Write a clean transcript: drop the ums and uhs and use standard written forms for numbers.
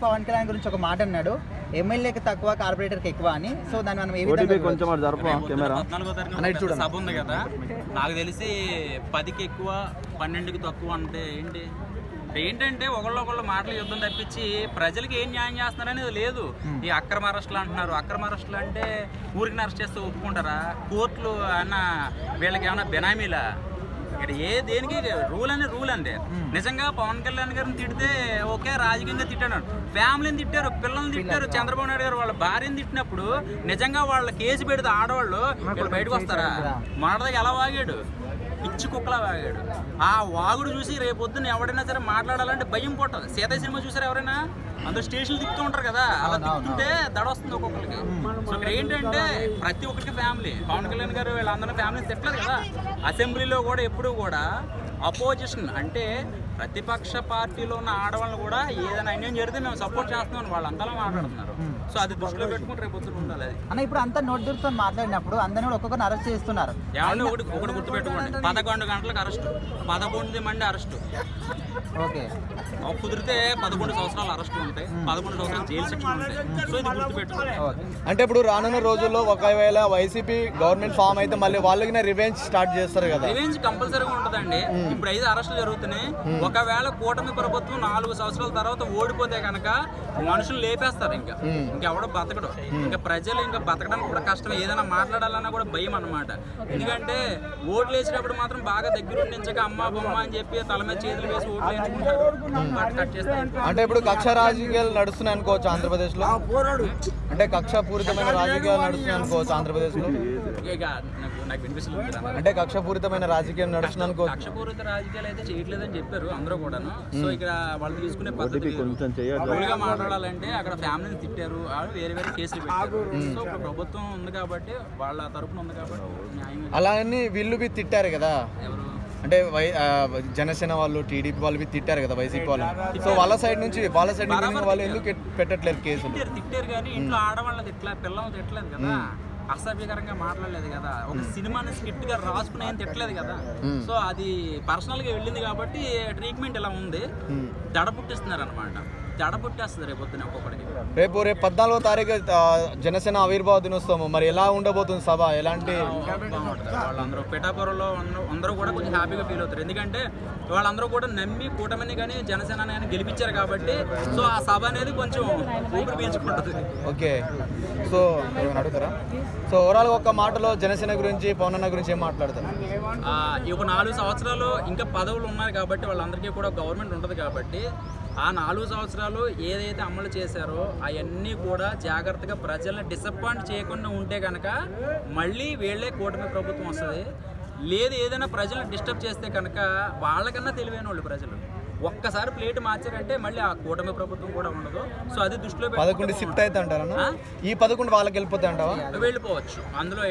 పవన్ కళ్యాణ్ గురించి ఒక మాట అన్నాడు, ఎమ్మెల్యేకి తక్కువ కార్పొరేటర్కి ఎక్కువ అని. సో దాన్ని మనం ఏ విధంగా సభ ఉంది కదా, నాకు తెలిసి 10కి ఎక్కువ 12కి తక్కువ అంటే ఏంటంటే ఒకళ్ళొకళ్ళు మాటలు యుద్ధం తప్పించి ప్రజలకి ఏం న్యాయం చేస్తున్నారనేది లేదు. ఈ అక్రమ అరెస్టులు అంటున్నారు. అక్రమ అరెస్టులు అంటే ఊరికి అరెస్ట్ చేస్తే ఒప్పుకుంటారా? కోర్టులు అన్న వీళ్ళకి ఏమైనా బెనామీలా? ఇక్కడ దేనికి రూల్ అనే రూల్ అండి. నిజంగా పవన్ కళ్యాణ్ గారిని తిడితే ఓకే, రాజకీయంగా తిట్టాడు, ఫ్యామిలీని తిట్టారు, పిల్లల్ని తిట్టారు. చంద్రబాబు నాయుడు గారు వాళ్ళ భార్యని తిట్టినప్పుడు నిజంగా వాళ్ళ కేసు పెడితే ఆడవాళ్ళు వీళ్ళు బయటకు వస్తారా? మాటకి ఎలా వాగాడు, పిచ్చి కుక్కలా వాగాడు. ఆ వాగుడు చూసి రేపొద్దున ఎవరైనా సరే మాట్లాడాలంటే భయం పుట్టదు. సీతయ్య సినిమా చూసారు ఎవరైనా? అందరూ స్టేషన్లు తిప్పుతూ ఉంటారు కదా, అలా తిప్పుతుంటే దడ వస్తుంది ఒక్కొక్కరికి. సో ఇక్కడ ఏంటంటే ప్రతి ఒక్కరికి ఫ్యామిలీ, పవన్ కళ్యాణ్ గారు వీళ్ళందరూ ఫ్యామిలీని తిట్టలేదు కదా. అసెంబ్లీలో కూడా ఎప్పుడు కూడా అపోజిషన్ అంటే ప్రతిపక్ష పార్టీలో ఉన్న ఆడవాళ్ళు కూడా ఏదైనా అన్యాయం జరిగితే మేము సపోర్ట్ చేస్తున్నాం వాళ్ళంతా మాట్లాడుతున్నారు. సో అది దృష్టిలో పెట్టుకుని రేపు పొద్దున ఉండాలి. అది అన్న ఇప్పుడు అంతా నోటితో మాట్లాడినప్పుడు అందరినీ కూడా ఒక్కొక్కరిని అరెస్ట్ చేస్తున్నారు. ఎవరిని ఒకటి గుర్తుపెట్టుకోండి, 11 గంటలకు అరెస్టు, 11 మంది అరెస్టు. ఓకే, కుదిరితే 11 సంవత్సరాలు అరెస్టు ఉంటాయి, 11 సంవత్సరాలు జైలు శిక్షణ ఉంటాయి. సో ఇది గుర్తుపెట్టుకోండి. అంటే ఇప్పుడు రానున్న రోజుల్లో ఒకవేళ వైసీపీ గవర్నమెంట్ ఫామ్ అయితే మళ్ళీ వాళ్ళకి రివెంజ్ స్టార్ట్ చేస్తారు కదా? రివెంజ్ కంపల్సరీగా ఉంటుందండి. ఇప్పుడు 5 అరెస్టులు జరుగుతున్నాయి. ఒకవేళ కూటమి ప్రభుత్వం 4 సంవత్సరాల తర్వాత ఓడిపోతే కనుక మనుషులు లేపేస్తారు. ఇంకెవడో బతకడు. ఇంకా ప్రజలు ఇంకా బతకడానికి కూడా కష్టం. ఏదైనా మాట్లాడాలన్నా కూడా భయం అన్నమాట. ఎందుకంటే ఓట్లు వేసేటప్పుడు మాత్రం బాగా దగ్గర ఉండించక అమ్మ బొమ్మ అని చెప్పి తల మీద చేతులు వేసి ఓట్లు వేయించుకుంటారు. అంటే ఇప్పుడు కక్ష రాజకీయాలు నడుస్తున్నాయి అనుకోవచ్చు ఆంధ్రప్రదేశ్ లో? అంటే కక్షపూరితమైన రాజకీయాలు నడుస్తున్నాయి అనుకోవచ్చు ఆంధ్రప్రదేశ్ లో? అంటే కక్షపూరితమైన రాజకీయం నడుస్తుంది అనుకోవచ్చు. కక్షపూరిత రాజకీయాలు అయితే చేయట్లేదని చెప్పారు అందరూ కూడాను. సో ఇక్కడ వాళ్ళు తీసుకునే పద్ధతి మాట్లాడాలంటే అక్కడ ఫ్యామిలీని తిట్టారు, వేరే వేరే కేసులు పెట్టారు. సో ఇప్పుడు ప్రభుత్వం ఉంది కాబట్టి వాళ్ళ తరపున ఉంది కాబట్టి న్యాయం. అలా అని వీళ్ళు తిట్టారు కదా, ఎవరు అంటే జనసేన వాళ్ళు, టీడీపీ వాళ్ళు తిట్టారు కదా వైసీపీ వాళ్ళు. సో వాళ్ళ సైడ్ నుంచి వాళ్ళు ఎందుకు పెట్టట్లేదు కేసులు? తిట్టారు కానీ ఇంట్లో ఆడవాళ్ళని తిట్టలేదు, పిల్లలు తిట్టలేదు కదా, అసభ్యకరంగా మాట్లాడలేదు కదా, ఒక సినిమాని స్క్రిప్ట్ గా రాసుకుని ఏం తిట్టలేదు కదా. సో అది పర్సనల్ గా వెళ్ళింది కాబట్టి ట్రీట్మెంట్ ఇలా ఉంది. దడ పుట్టిస్తున్నారు అనమాట. దడ పుట్టేస్తుంది రేపు పొద్దున ఒక్కొక్కడికి. రేపు 14వ తారీఖు జనసేన ఆవిర్భావ దినోత్సవం, మరి ఎలా ఉండబోతుంది సభ? ఎలాంటి వాళ్ళందరూ పిఠాపురంలో అందరూ కూడా కొంచెం హ్యాపీగా ఫీల్ అవుతారు. ఎందుకంటే వాళ్ళందరూ కూడా నమ్మి కూటమిని కానీ జనసేన కానీ గెలిపించారు కాబట్టి. సో ఆ సభ అనేది కొంచెం ఊపిరి పీల్చుకుంటుంది. ఓకే, సో అడుగుతారా? సో ఓవరాల్ ఒక మాటలో జనసేన గురించి, పవన్ అన్న గురించి ఏం మాట్లాడతారు? ఒక 4 సంవత్సరాలు ఇంకా పదవులు ఉన్నారు కాబట్టి వాళ్ళందరికీ కూడా గవర్నమెంట్ ఉంటుంది కాబట్టి ఆ 4 సంవత్సరాలు ఏదైతే అమలు చేశారో అవన్నీ కూడా జాగ్రత్తగా ప్రజల్ని డిసప్పాయింట్ చేయకుండా ఉంటే కనుక మళ్ళీ వీళ్ళే కూటమి ప్రభుత్వం వస్తుంది. లేదు ఏదైనా ప్రజలను డిస్టర్బ్ చేస్తే కనుక వాళ్ళకన్నా తెలివైన వాళ్ళు ప్రజలు. ఒక్కసారి ప్లేట్ మార్చారంటే మళ్ళీ ఆ కూటమి ప్రభుత్వం కూడా ఉండదు. సో అది దృష్టిలో 11 షిఫ్ట్ అయితే అంటారా? ఈ 11 వాళ్ళకి వెళ్ళిపోతే అంటావా? వెళ్ళిపోవచ్చు అందులో.